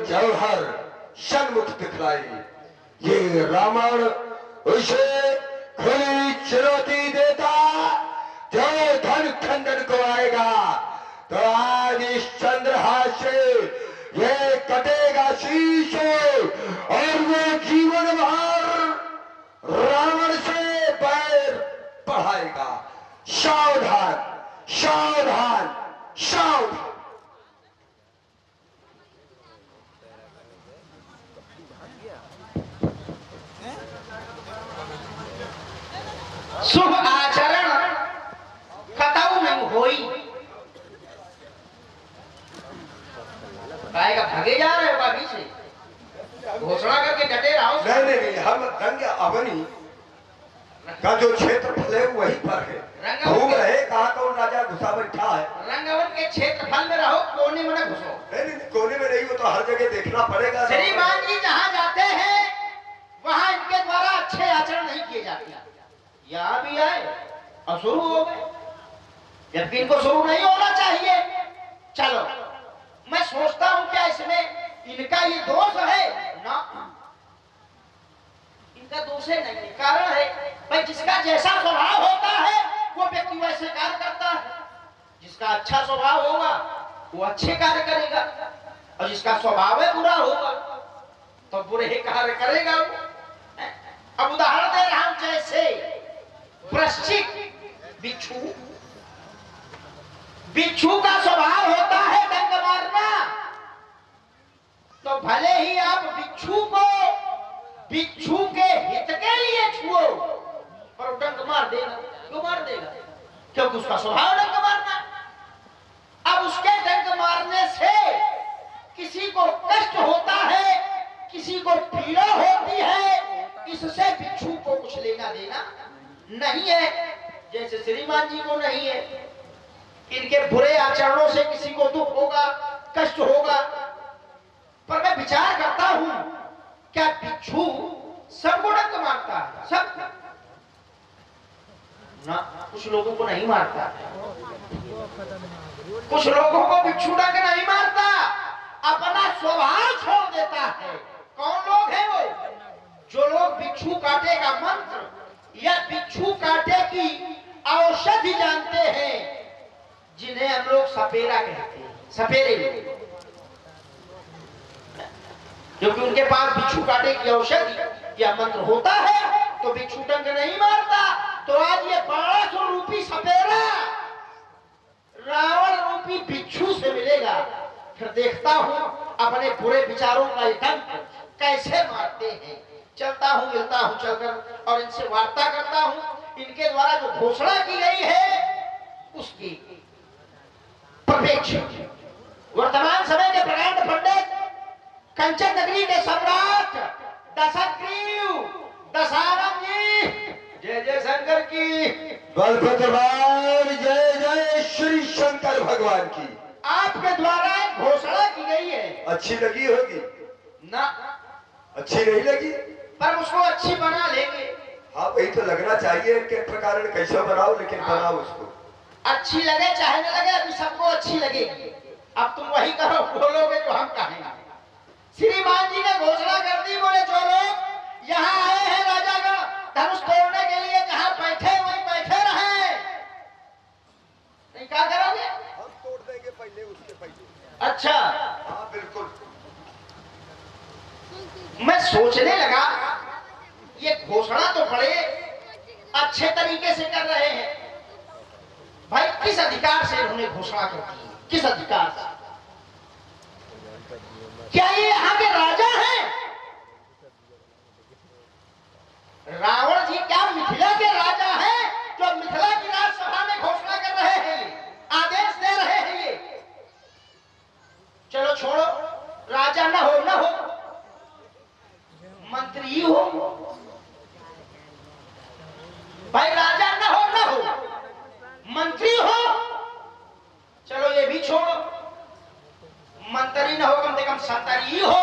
जौहर सन्मुख दिखलाई। ये रावण उसे खुली चुनौती देता, जो धन खंडन को आएगा तो आज इस चंद्रहास से ये कटेगा शीश और वो जीवन भर रावण से पैर बढ़ाएगा। सावधान सावधान सावधान। शुभ आचरण कतऊ नहीं होई। काहे का भागे जा रहे हो अभी से? घोषणा करके डटे रहो। नहीं, हम रंग अवनी का जो क्षेत्रफल है वही पर है। घूम रहे कहा कौन राजा घुसा बैठा है। रंगवन के क्षेत्रफल में रहो, कोने में न घुसो। नहीं, कोने में नहीं, वो तो हर जगह देखना पड़ेगा। श्रीमान जी जहाँ जाते हैं वहाँ इनके द्वारा अच्छे आचरण नहीं किए जाते। यहाँ भी आए और शुरू हो गए, जबकि इनको शुरू नहीं होना चाहिए। चलो, मैं सोचता हूँ क्या इसमें इनका ये दोष है ना? इनका दोष है नहीं, कारण है भाई जिसका जैसा स्वभाव होता है वो व्यक्ति वैसे कार्य करता है। जिसका अच्छा स्वभाव होगा वो अच्छे कार्य करेगा, और जिसका स्वभाव है बुरा होगा तो बुरे कार्य करेगा वो। अब उदाहरण दे रहा हूं, जैसे वृश्चिक बिच्छू का स्वभाव होता है डंक मारना। तो भले ही आप बिच्छू के हित के लिए छुओ और डंक मार देगा। क्यों मार देगा? क्योंकि उसका स्वभाव डंक मारना। अब उसके डंक मारने से किसी को कष्ट होता है, किसी को पीड़ा होती है, इससे बिच्छू को कुछ लेना देना नहीं है। जैसे श्रीमान जी को नहीं है, इनके बुरे आचरणों से किसी को दुख होगा, कष्ट होगा। पर मैं विचार करता हूं, क्या बिच्छू सबको डंक मारता है? सब ना, कुछ लोगों को नहीं मारता। कुछ लोगों को बिच्छू डंक नहीं मारता, अपना स्वभाव छोड़ देता है। कौन लोग हैं वो? जो लोग बिच्छू काटे का मंत्र या बिच्छू काटे की औषधि जानते हैं, जिन्हें हम लोग सपेरा कहते हैं। सपेरे लोग, क्योंकि उनके पास बिच्छू काटे की औषधि या मंत्र होता है तो बिच्छू डंक नहीं मारता। तो आज ये 1200 रूपी सपेरा रावण रूपी बिच्छू से मिलेगा, फिर देखता हूं अपने बुरे विचारों का डंक कैसे मारते हैं। चलता हूं, मिलता हूं चलकर और इनसे वार्ता करता हूं। इनके द्वारा जो घोषणा की गई है उसकी प्रपेक्ष वर्तमान समय के प्रकांड पंडित कंचन नगरी के सम्राट दशग्रीव दशानन जी, जय जय शंकर की। बलभद्र जय जय श्री शंकर भगवान की। आपके द्वारा एक घोषणा की गई है, अच्छी लगी होगी ना? अच्छी नहीं लगी पर उसको अच्छी बना लेंगे। हाँ, वही तो लगना चाहिए कि प्रकार कैसे बनाओ, लेकिन बनाओ उसको। अच्छी लगे चाहे न लगे, अभी सबको अच्छी लगेगी। अब तुम वही करो, बोलोगे जो हम कहेंगे। श्रीमान जी ने घोषणा कर दी, बोले जो लोग यहाँ आए हैं राजागण धनुष तोड़ने के लिए, जहाँ बैठे वहीं बैठे रहे। नहीं, क्या करोगे? हम तोड़ देंगे पहले, उसके पहले। अच्छा, हाँ बिल्कुल। मैं सोचने लगा ये घोषणा तो बड़े अच्छे तरीके से कर रहे हैं भाई। किस अधिकार से इन्होंने घोषणा कर दी? किस अधिकार से? क्या ये यहाँ के राजा हैं? रावण जी क्या मिथिला के राजा हैं जो मिथिला की राज्यसभा में घोषणा कर रहे हैं, आदेश दे रहे हैं? ये चलो छोड़ो, राजा न हो मंत्री हो भाई। राजा न हो मंत्री हो, चलो ये भी छोड़ो। मंत्री न हो, कम से कम संतरी हो,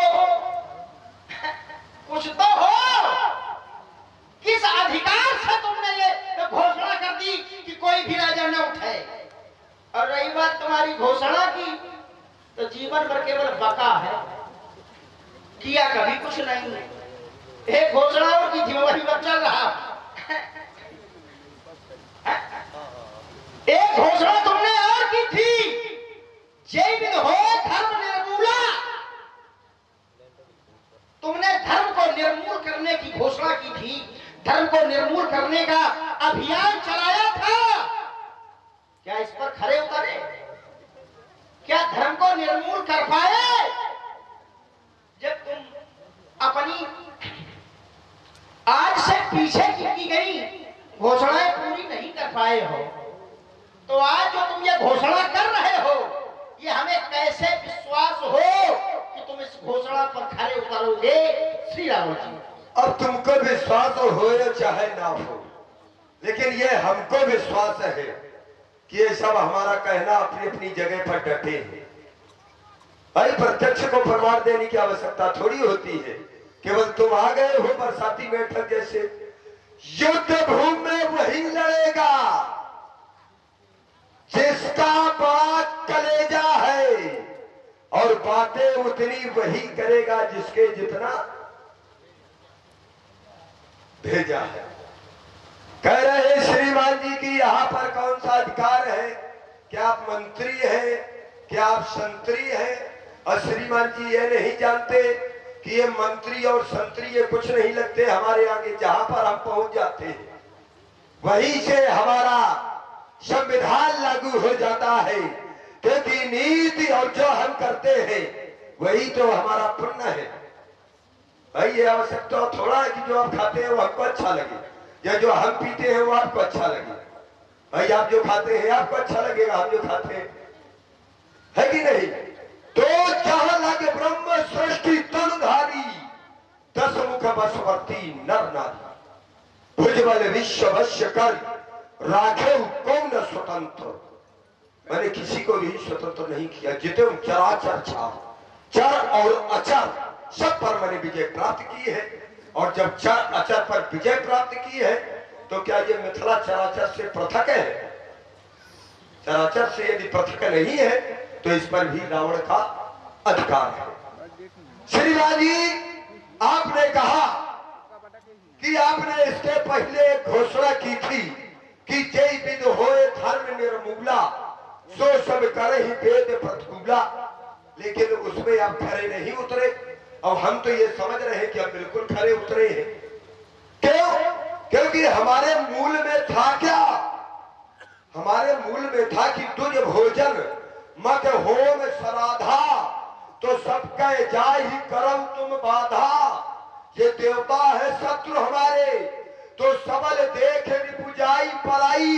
कुछ तो हो। किस अधिकार से तुमने ये घोषणा कर दी कि कोई भी राजा न उठे? और रही बात तुम्हारी घोषणा की, तो जीवन भर केवल बका है। किया कभी कुछ नहीं। एक घोषणा और की थी, वही अब चल रहा। एक घोषणा तुमने और की थी, जय विद हो धर्म निर्मूला। तुमने धर्म को निर्मूल करने की घोषणा की थी, धर्म को निर्मूल करने का अभियान चलाया था। क्या इस पर खरे उतरे? क्या धर्म को निर्मूल कर पाए? जब तुम अपनी आज से पीछे की गई घोषणाएं पूरी नहीं कर पाए हो, तो आज जो तुम ये घोषणा कर रहे हो, ये हमें कैसे विश्वास हो कि तुम इस घोषणा पर खरे उतरोगे? श्री राम जी, अब तुमको विश्वास हो या चाहे ना हो, लेकिन ये हमको विश्वास है कि ये सब हमारा कहना अपनी अपनी जगह पर डटे हैं। भाई प्रत्यक्ष को प्रमाण देने की आवश्यकता थोड़ी होती है, केवल तुम आ गए हो बरसाती बैठक जैसे। युद्ध भूमि में वही लड़ेगा जिसका बड़ा कलेजा है, और बातें उतनी वही करेगा जिसके जितना भेजा है। कह रहे श्रीमान जी की यहाँ पर कौन सा अधिकार है? क्या आप मंत्री हैं? क्या आप संतरी हैं? और श्रीमान जी ये नहीं जानते कि ये मंत्री और संतरी ये कुछ नहीं लगते हमारे आगे। जहां पर हम पहुंच जाते हैं वहीं से हमारा संविधान लागू हो जाता है, क्योंकि नीति और जो हम करते हैं वही तो हमारा पुण्य है। भाई ये आवश्यकता थोड़ा है कि जो आप खाते हैं वो हमको अच्छा लगे, या जो हम पीते हैं वो आपको अच्छा लगे। भाई आप जो खाते हैं आपको अच्छा लगेगा, हम जो खाते हैं, है कि नहीं? तो जहां लगे ब्रह्म सृष्टि तनुधारी, दस मुख बसवर्ती नर नारी, भुजबल विश्व वश्य कर राखे कौन स्वतंत्र। मैंने किसी को भी स्वतंत्र नहीं किया। जिते चराचर छाव, चर और अचर सब पर मैंने विजय प्राप्त की है। और जब चर अचर पर विजय प्राप्त की है तो क्या ये मिथिला चराचर से पृथक है? चराचर से यदि पृथक नहीं है तो इस पर भी रावण का अधिकार है। श्रीमान जी, आपने कहा कि आपने इसके पहले घोषणा की थी कि जय विद होए धर्म निर्मूला, सो सब करे ही वेद प्रतिकूला। लेकिन उसमें आप खरे नहीं उतरे। और हम तो ये समझ रहे हैं कि हम बिल्कुल खरे उतरे हैं। क्यों? क्योंकि हमारे मूल में था क्या? हमारे मूल में था कि तुझ भोजन मत होम सराधा, तो सब कह जाय ही करौ तुम बाधा। ये देवता है शत्रु हमारे, तो सबल देख रिपुजाई पराई,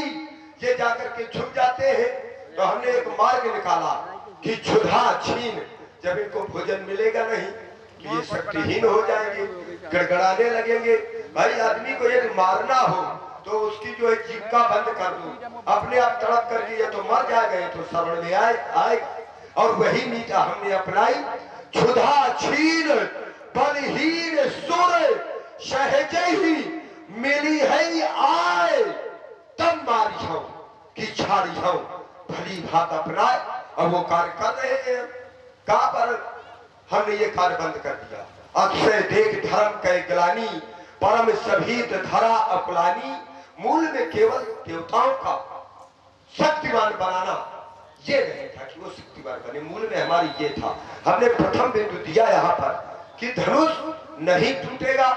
ये जाकर के छुप जाते हैं। तो हमने एक मार्ग निकाला कि क्षुधा छीन, जब इनको भोजन मिलेगा नहीं ये शक्तिहीन हो जाएंगे, गड़गड़ाने लगेंगे। भाई आदमी को यदि मारना हो तो उसकी जो है जीविका बंद कर दो, अपने आप तड़प करके ये तो मर जाएगा, तो शरण में आए। और वही नीति हमने अपनाई। क्षुधा छीन बलहीन सुर सहजे ही मिली है आए, तब मारी हूं कि छाड़ी हूं भली भात अपनाए। और वो कार्य कर रहे हैं। कहां पर हमने ये कार्य बंद कर दिया। अक्षय देख धर्म कै ग्लानी, परम सभीत धरा अपलानी। मूल में केवल देवताओं का शक्तिमान बनाना ये नहीं था कि वो शक्तिमान बने। मूल में हमारी ये था, हमने प्रथम बिंदु दिया यहाँ पर कि धनुष नहीं टूटेगा।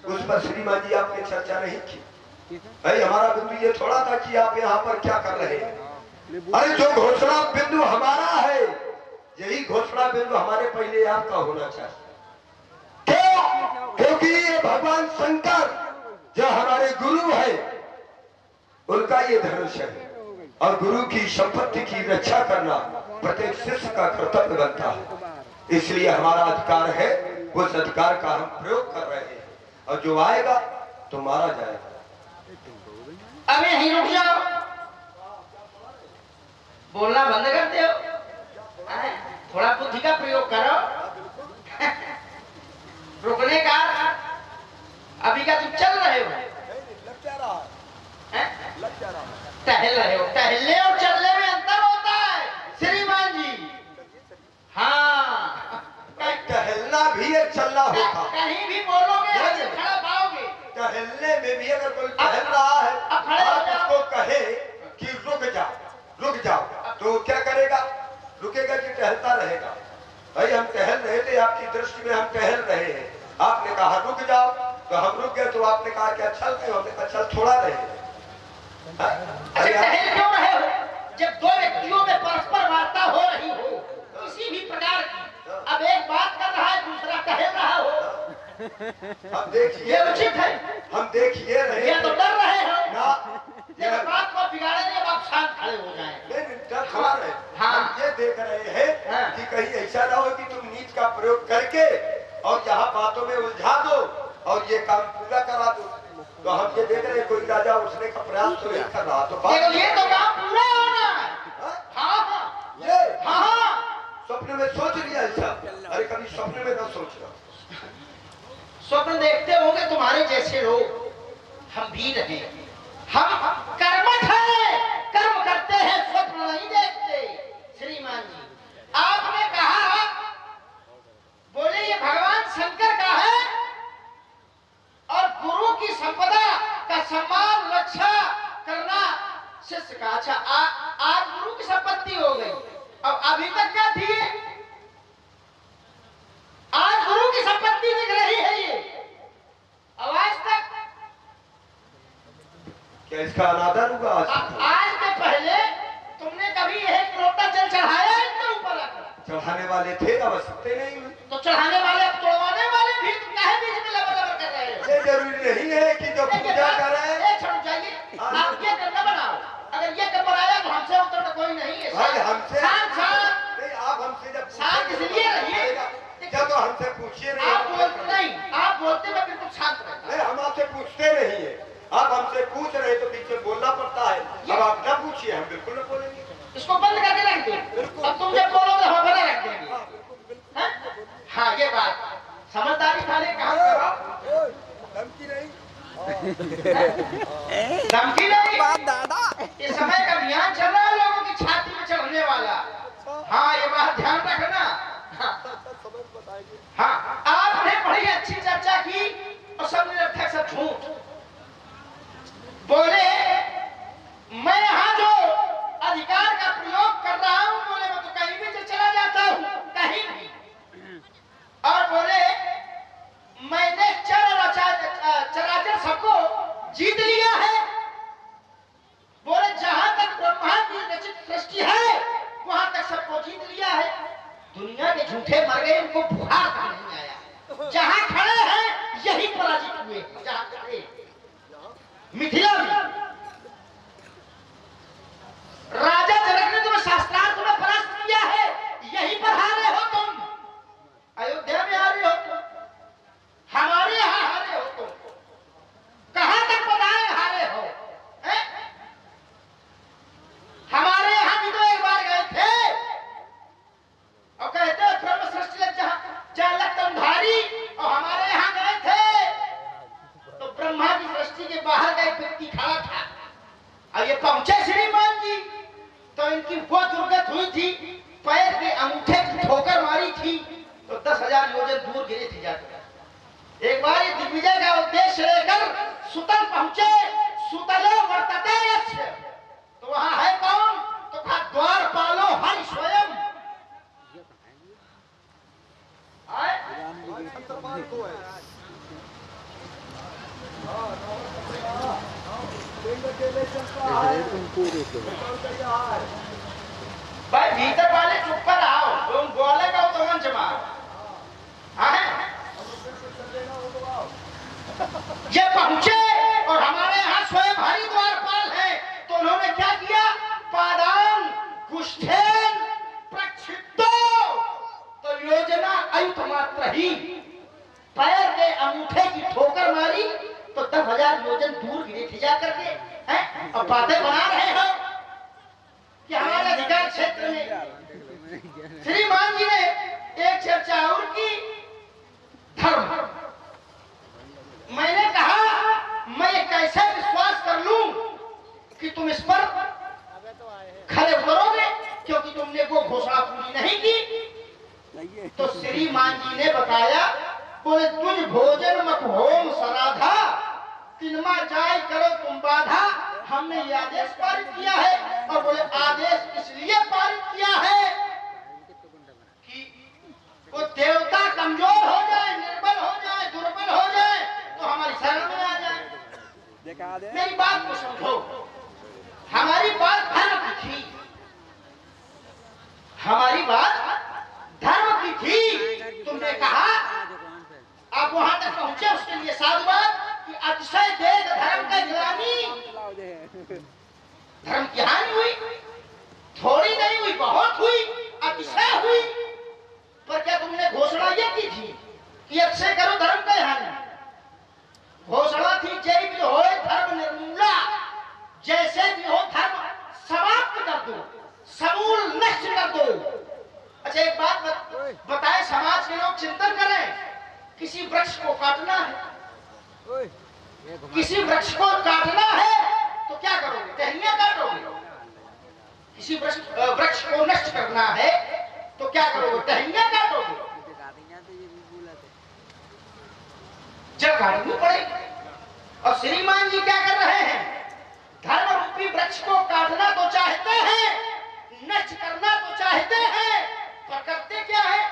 उस पर श्रीमान जी आपने चर्चा नहीं की। भाई हमारा बिंदु ये थोड़ा था कि आप यहाँ पर क्या कर रहे हैं। अरे जो घोषणा बिंदु हमारा है, यही घोषणा बिंदु हमारे पहले आपका होना चाहिए। क्यों? क्योंकि ये भगवान शंकर जो हमारे गुरु है, उनका ये धनुष है। और गुरु की संपत्ति की रक्षा करना प्रत्येक शिष्य का कर्तव्य बनता है। इसलिए हमारा अधिकार है, उस अधिकार का हम प्रयोग कर रहे हैं। और जो आएगा तो मारा जाएगा। अब यहीं रुक जाओ, बोलना बंद करते हो। थोड़ा बुद्धि का प्रयोग करो। रुकने का अभी का तुम चल रहे हो, टहल रहे हो। टहलने और चलने में अंतर होता है श्रीमान जी। हाँ, टहलना टहलना भी एक चलना होता है। कहीं भी बोलोगे ऐसे खड़ा पाओगे। टहलने में भी अगर कोई टहल रहा है, आप उसको कहे कि रुक जाओ, तो क्या करेगा? रुकेगा कि टहलता रहेगा? भाई हम टहल रहे थे, आपकी दृष्टि में हम टहल रहे हैं, आपने कहा रुक जाओ, तो हम रुक गए। तो आपने कहा क्या चल गए? हमने कहा चल थोड़ा रहे। टहल क्यों रहे हो? जब दो व्यक्तियों में परस्पर वार्ता हो रही हो किसी भी प्रकार की, अब एक बात कर रहा है, दूसरा टहल रहा हो, हम देखिए उचित है? हम देखिए रहे ये तो डर रहे हो ना, ये बात को बिगाड़े नहीं, अब आप शांत खड़े हो जाएं। नहीं डर थोड़ा रहे। हाँ। हम ये देख रहे हैं कि कहीं ऐसा ना हो कि तुम नीच का प्रयोग करके और यहाँ बातों में उलझा दो और ये काम पूरा करा दो। तो हम ये देख रहे हैं कोई राजा उठने का प्रयास तो नहीं कर रहा। तो ये तो काम पूरा होना है। हाँ ये हाँ स्वप्न में सोच लिया ऐसा? अरे कभी स्वप्न में ना सोचना। स्वप्न देखते होंगे तुम्हारे जैसे लोग, हम भी रहे। हम कर्मठ हैं, कर्म करते हैं, स्वप्न नहीं देखते। श्रीमान जी आपने कहा, बोले ये भगवान शंकर का है और गुरु की संपदा का सम्मान रक्षा करना शिष्य का। अच्छा आज गुरु की संपत्ति हो गई, अब अभी तक क्या थी? आज गुरु की संपत्ति दिख रही है ये, अब आज तक क्या इसका अनादर हुआ? आज के पहले तुमने कभी एक लोटा जल चढ़ाया इनके ऊपर आकर? चढ़ाने वाले थे, आवश्यकता नहीं हुई। तो चढ़ाने वाले अब तोड़वाने वाले भी तुम काहे बीच में लबर कर रहे हो? ये जरूरी नहीं है कि जो पूजा करे छोड़ जाइए, आप ये करना बनाओ। अगर ये कर बनाया तो हमसे उत्तर तो कोई नहीं है। भाई हमसे शांत नहीं, आप हमसे जब शांत इसलिए रहिए, जब तो हमसे पूछिए आप बोलते नहीं, आप बोलते मैं बिल्कुल शांत रहता। नहीं, हम आपसे पूछते नहीं है, आप हमसे पूछ रहे तो पीछे बोलना पड़ता है। अब आप ना पूछिए, हम बिल्कुल न बोलेंगे। इसको बंद करके रख दो, अब तुम जब बोलोगे हम बना रख देंगे। हाँ ये बात समझदारी वाले काम करो। धमकी नहीं, धमकी नहीं, बात दादा। इस समय का अभियान चल रहा है लोगों की छाती में चढ़ने वाला। हाँ ये बात ध्यान रखना। हाँ आपने बड़ी अच्छी चर्चा की और सब निरर्थक सब झूठ बोले। मैं यहाँ जो अधिकार का प्रयोग कर रहा हूँ, बोले मैं तो कहीं भी चला जाता हूँ, कहीं भी। और बोले मैंने चराचर सबको जीत लिया है। बोले जहां तक ब्रह्मांड की रचित सृष्टि है वहां तक सबको जीत लिया है। दुनिया के झूठे मर गए, उनको बुखार का नहीं आया। जहां खड़े हैं यही पराजित हुए। जहां खड़े मिथिला में राजा जनक ने तुम्हें शास्त्रार्थ में परास्त किया है, यहीं पर हारे हो तुम। अयोध्या में हारे हो तुम, हमारे यहाँ हारे हो तुम। कहां तक बताए हारे हो? हमारे यहाँ भी तो एक बार गए थे और कहते हैं ब्रह्म सृष्टि जहां लक्तमधारी, और हमारे यहाँ गए थे तो ब्रह्मा की सृष्टि के बाहर का एक व्यक्ति खड़ा था और ये पहुंचे श्रीमान जी तो इनकी वो दुर्गत हुई थी, पैर के अंगूठे की ठोकर मारी थी तो 10,000 योजन दूर गिरे थे जाकर। एक बार ये दिग्विजय का उद्देश्य लेकर सुतल पहुंचे। सुतलो वर्तते यस्य, तो वहां है कौन? तो कहा द्वार पालो हरि स्वयं। भाई भीतर वाले चुप कर आओ, तुम बोले का तो मंच मार। ये पहुंचे और हमारे यहाँ स्वयं हरि द्वारपाल है, तो उन्होंने क्या किया? पादान कुष्ठेन प्रक्षिप्तो, तो योजना अयुत मात्र ही पैर के अंगूठे की ठोकर मारी तो 10,000 योजन दूर गिरे थे जाकर के। हैं और बातें बना रहे हो कि हमारे अधिकार क्षेत्र में। श्रीमान जी ने एक चर्चा और की, धर्म। मैंने कहा मैं कैसे विश्वास कर लूं कि तुम इस पर खड़े उतरोगे, क्योंकि तुमने वो घोषणा पूरी नहीं की। तो श्रीमान जी ने बताया, बोले तुझ भोजन मत होम सराधा, तिनमा जाय करो तुम बाधा। हमने ये आदेश पारित किया है, और बोले आदेश इसलिए पारित किया है कि वो देवता कमजोर हो जाए, निर्बल हो जाए, दुर्बल हो जाए, तो हमारी शरण में आ जाए। मेरी बात को समझो, हमारी बात धर्म की थी, हमारी बात धर्म की थी। तुमने कहा आप वहां तक पहुंचे, उसके लिए साधुवाद कि अतिशय देख धर्म का ग्लानि, धर्म की हानि हुई, थोड़ी नहीं हुई, बहुत हुई, अतिशय हुई। पर क्या तुमने घोषणा ये की थी कि अतिशय करो धर्म का हानि? घोषणा थी जय भी हो धर्म निर्मूला, जैसे भी हो धर्म समाप्त कर दो, समूल नष्ट कर दो। अच्छा एक बात बताए, समाज के लोग चिंतन करें, किसी वृक्ष को काटना है, किसी वृक्ष को काटना है तो क्या करोगे? टहनियां काटोगे। किसी वृक्ष को नष्ट करना है तो क्या करोगे? टहनियां काटोगे। जड़ काटनी पड़ेगी। और श्रीमान जी क्या कर रहे हैं? धर्म रूपी वृक्ष को काटना तो चाहते हैं, नष्ट करना तो चाहते हैं, पर करते क्या है?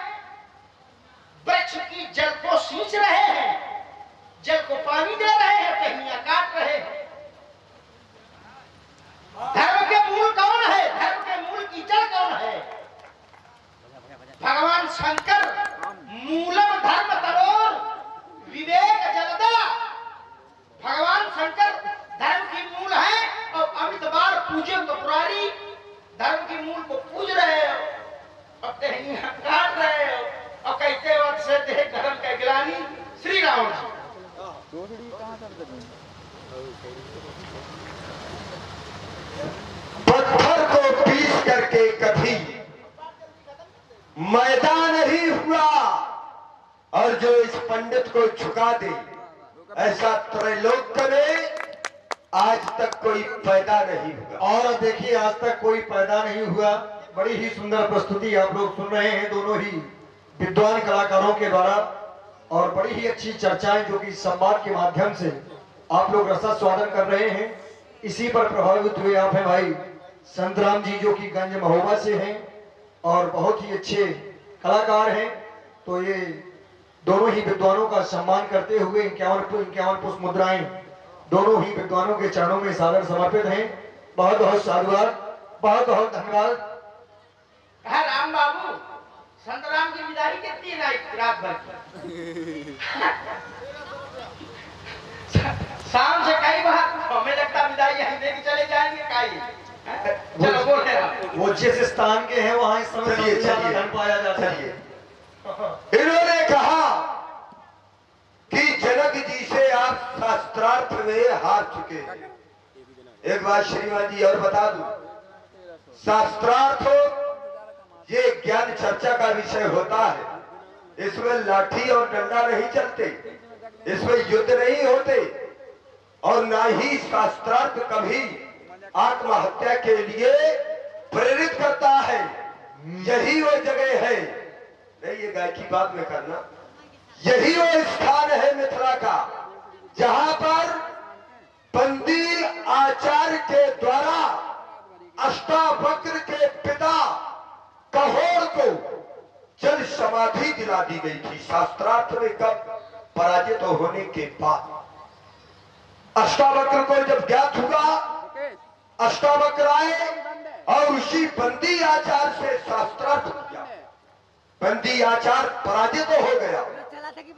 वृक्ष की जड़ को सींच रहे हैं, जड़ को पानी दे रहे हैं, टहनियां काट रहे हैं। धर्म के मूल कौन है? धर्म के मूल की जड़ कौन है? भगवान शंकर मूलम धर्म तरोर विवेक जलदा। भगवान शंकर धर्म की मूल है, और अमित बार पूजे तो पुरारी धर्म की मूल को पूज रहे हो, और टहनियां काट रहे हो, और कहते वक्त से देख धर्म का ग्लानि। श्री राम जी पत्थर को पीस करके कभी मैदान नहीं हुआ, और जो इस पंडित को झुका दे, ऐसा त्रैलोक में आज तक कोई पैदा नहीं हुआ। और देखिए आज तक कोई पैदा नहीं हुआ। बड़ी ही सुंदर प्रस्तुति आप लोग सुन रहे हैं दोनों ही विद्वान कलाकारों के द्वारा, और बड़ी ही अच्छी चर्चाएं जो कि संवाद के माध्यम से आप लोग रसास्वादन कर रहे हैं। इसी पर प्रभावित हुए आप हैं भाई संतराम जी, जो कि गंज महोबा से हैं और बहुत ही अच्छे कलाकार हैं। तो ये दोनों ही विद्वानों का सम्मान करते हुए 51 पुष्प मुद्राएं दोनों ही विद्वानों के चरणों में सादर समर्पित हैं। बहुत बहुत साधुवाद, बहुत बहुत धन्यवाद। राम बाबू, संत राम की विदाई कितनी रात भर शाम से कई बार हमें लगता विदाई यहीं देके चले जाएंगे। चलो बोल रहे वो जिस स्थान के हैं वहां इस समय सबसे ज्यादा धन पाया जाता है। इन्होंने कहा कि जनक जी से आप शास्त्रार्थ में हार चुके हैं। एक बात श्रीमान जी और बता दूं, शास्त्रार्थ ये ज्ञान चर्चा का विषय होता है। इसमें लाठी और डंडा नहीं चलते, इसमें युद्ध नहीं होते, और ना ही शास्त्रार्थ कभी आत्महत्या के लिए प्रेरित करता है। यही वो जगह है, नहीं ये गाय की बात में करना, यही वो स्थान है मिथिला का जहां पर बंदी आचार्य के द्वारा अष्टावक्र के पिता कहोर को जल समाधि दिला दी गई थी। शास्त्रार्थ में कब? पराजित होने के बाद। अष्टावक्र को जब ज्ञात हुआ, अष्टावक्र आए और उसी बंदी आचार से शास्त्रार्थ किया। बंदी आचार पराजित हो गया।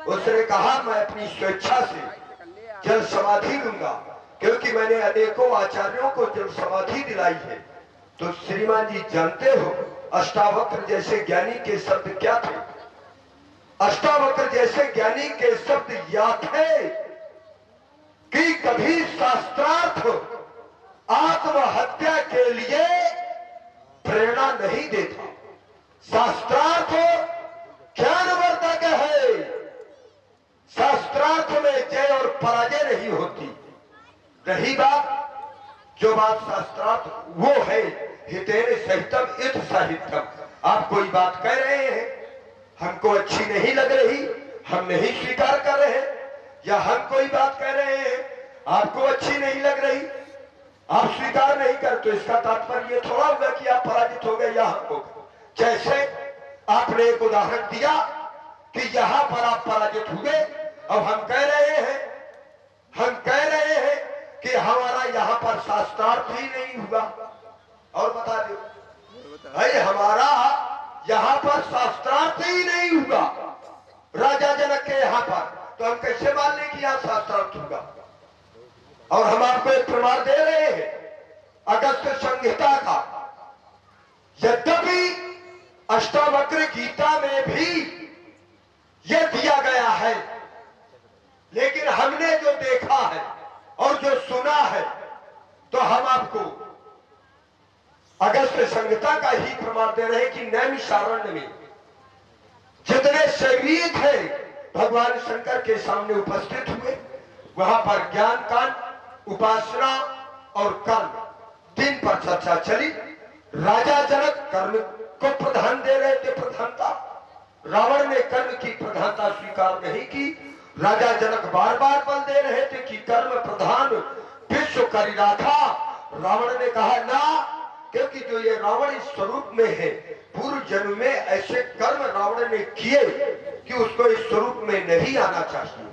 उसने कहा मैं अपनी स्वेच्छा से जल समाधि दूंगा, क्योंकि मैंने अनेकों आचार्यों को जल समाधि दिलाई है। तो श्रीमान जी जानते हो अष्टावक्र जैसे ज्ञानी के शब्द क्या थे? अष्टावक्र जैसे ज्ञानी के शब्द या थे कि कभी शास्त्रार्थ आत्महत्या के लिए प्रेरणा नहीं देता। शास्त्रार्थ ज्ञानवर्धक है, शास्त्रार्थ में जय और पराजय नहीं होती। रही बात, जो बात शास्त्रार्थ वो है हितेन सहितम इत साहित्यम। आप कोई बात कह रहे हैं, हमको अच्छी नहीं लग रही, हम नहीं स्वीकार कर रहे, या हम कोई बात कह रहे हैं आपको अच्छी नहीं लग रही, आप स्वीकार नहीं कर, तो इसका तात्पर्य ये थोड़ा हुआ कि आप पराजित हो गए या हमको। जैसे आपने एक उदाहरण दिया कि यहां पर आप पराजित हुए, अब हम कह रहे हैं कि हमारा यहां पर शास्त्रार्थ ही नहीं हुआ। और बता दो भाई, हमारा यहां पर शास्त्रार्थ ही नहीं हुआ राजा जनक के यहां पर, तो हम कैसे मान लें कि यहां शास्त्रार्थ होगा? और हम आपको एक प्रमाण दे रहे हैं अगस्त संहिता का। यद्यपि अष्टावक्र गीता में भी यह दिया गया है, लेकिन हमने जो देखा है और जो सुना है, तो हम आपको अगस्त संहिता का ही प्रमाण दे रहे हैं कि नैमिषारण्य में जितने शरीर थे भगवान शंकर के सामने उपस्थित हुए, वहां पर ज्ञान कांड, उपासना और कर्म 3 पर चर्चा चली। राजा जनक कर्म को प्रधान दे रहे थे, प्रधानता। रावण ने कर्म की प्रधानता स्वीकार नहीं की। राजा जनक बार बार बल दे रहे थे कि कर्म प्रधान विश्व करी राखा। रावण ने कहा ना, क्योंकि जो ये रावण इस स्वरूप में है, पूर्व जन्म में ऐसे कर्म रावण ने किए कि उसको इस स्वरूप में नहीं आना चाहिए,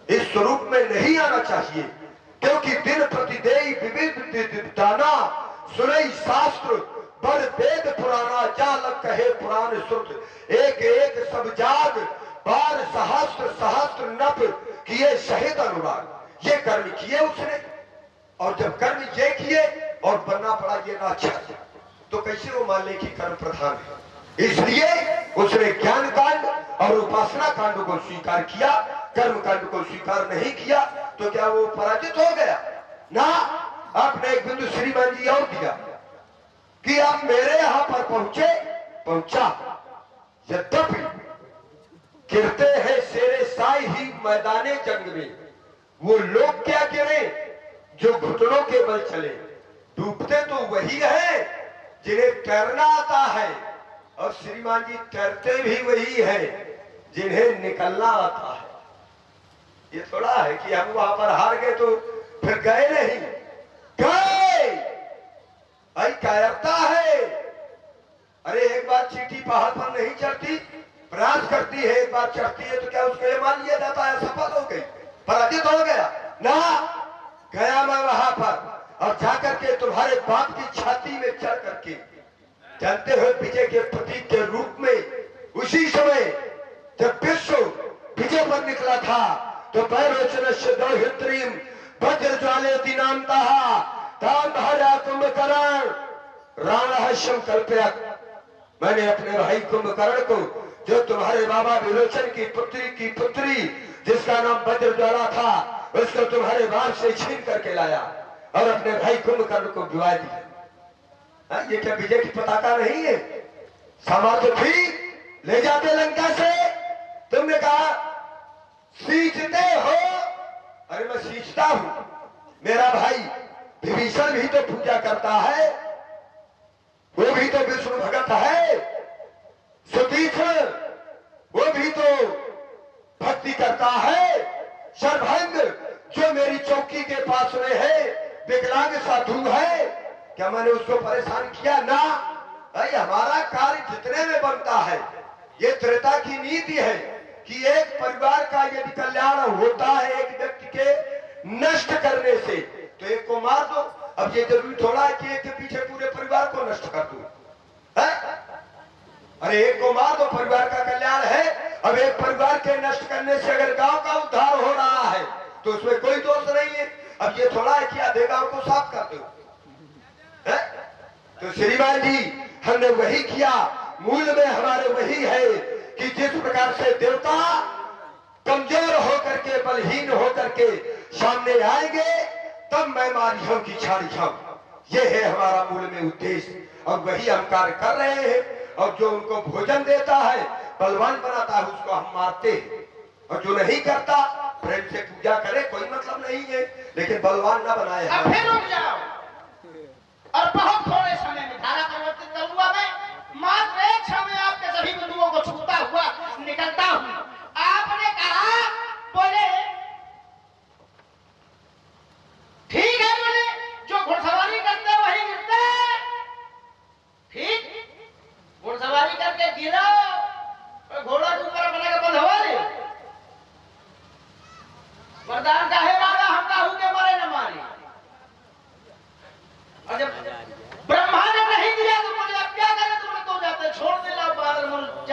इस स्वरूप में नहीं आना चाहिए। क्योंकि दिन प्रतिदेय विविध दाना, सुनई शास्त्र बर वेद पुराना, जालक कहे पुराण श्रुत, एक एक सब जाग बार सहस्त्र सहस्त्र नभ किए शहीद अनुराग। ये कर्म किए उसने, और जब कर्म ये किए और बनना पड़ा ये राजा, तो कैसे वो मान ले कि कर्म प्रधान है? इसलिए उसने ज्ञान कांड और उपासना कांड को स्वीकार किया, कर्म कांड को स्वीकार नहीं किया। तो क्या वो पराजित हो गया? ना, आपने एक बिंदु श्रीमान जी और दिया कि आप मेरे यहां पर पहुंचा। यद्यपि गिरते हैं शेरे साई ही मैदाने जंग में, वो लोग क्या गिरे जो घुटनों के बल चले। डूबते तो वही है जिन्हें तैरना आता है, और श्रीमान जी तैरते भी वही है जिन्हें निकलना आता है। ये थोड़ा है कि हम वहां पर हार गए तो फिर गए नहीं, गए। भाई कायरता है। अरे एक बार चींटी पहाड़ पर नहीं चढ़ती, प्रयास करती है, एक बार चढ़ती है तो क्या उसको ये मान लिया जाता है सफल हो गई, पराजित हो गया? ना, गया मैं वहां पर, और जाकर के तुम्हारे बाप की छाती में चढ़ करके, जानते हो विजय के प्रतीक के रूप में उसी समय जब विश्व विजय पर निकला था, तो पैरोचनस्य दौहित्रीम वज्र ज्वाले दिनांता ताम धारा कुंभकर्ण राणहस्यम कल्पयत्। मैंने अपने भाई कुंभकर्ण को, जो तुम्हारे बाबा विलोचन की पुत्री जिसका नाम वज्र ज्वाला था, उसको तुम्हारे बाप से छीन करके लाया और अपने भाई कुंभकर्ण को विवाह दिया। ये क्या विजय की पताका नहीं है? सामर्थ्य थी, ले जाते लंका से। तुमने कहा सींचते हो, अरे मैं सींचता हूं। मेरा भाई विभीषण भी तो पूजा करता है, वो भी तो विष्णु भगत है। सुतीक्ष्ण वो भी तो भक्ति करता है। सर्वभंग जो मेरी चौकी के पास में है, विकलांग साधु है, क्या मैंने उसको परेशान किया? ना, भाई हमारा कार्य जितने में बनता है, ये त्रेता की नीति है कि एक परिवार का यदि कल्याण होता है एक व्यक्ति के नष्ट करने से, तो एक को मार दो। अब ये जरूरी थोड़ा है कि एक के पीछे पूरे परिवार को नष्ट कर दो, है? अरे एक को मार दो, परिवार का कल्याण है। अब एक परिवार के नष्ट करने से अगर गांव का उद्धार हो रहा है तो उसमें कोई दोष नहीं है। अब ये थोड़ा है कि आधे गांव को साफ कर दो, है? तो श्रीमान जी हमने वही किया। मूल में हमारे वही है कि जिस प्रकार से देवता कमजोर होकर के, बलहीन होकर के सामने आएंगे, तब मैं मारियों की छाड़ी छाऊं। ये है हमारा मूल में उद्देश्य, और वही हम कार्य कर रहे हैं। और जो उनको भोजन देता है, बलवान बनाता है, उसको हम मारते हैं। और जो नहीं करता, प्रेम से पूजा करे, कोई मतलब नहीं है, लेकिन बलवान ना बनाए। अब फिर रुक जाओ, और बहुत थोड़े समय में धारा परिवर्तित कर हुआ। मैं मात्र एक क्षण में आपके सभी बिंदुओं को छूता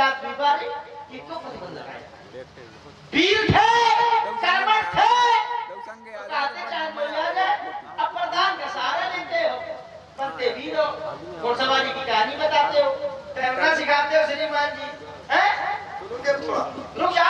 जात बीमारी कि क्यों प्रतिबंध लगाया? वीर थे, कर्मठ थे, तो कहते चाहे कोई आ जाए, अब प्रधान का सहारा लेते हो, बनते वीर हो, घोड़सवारी की कहानी बताते हो, तैरना सिखाते हो श्रीमान जी, हैं? रुक जा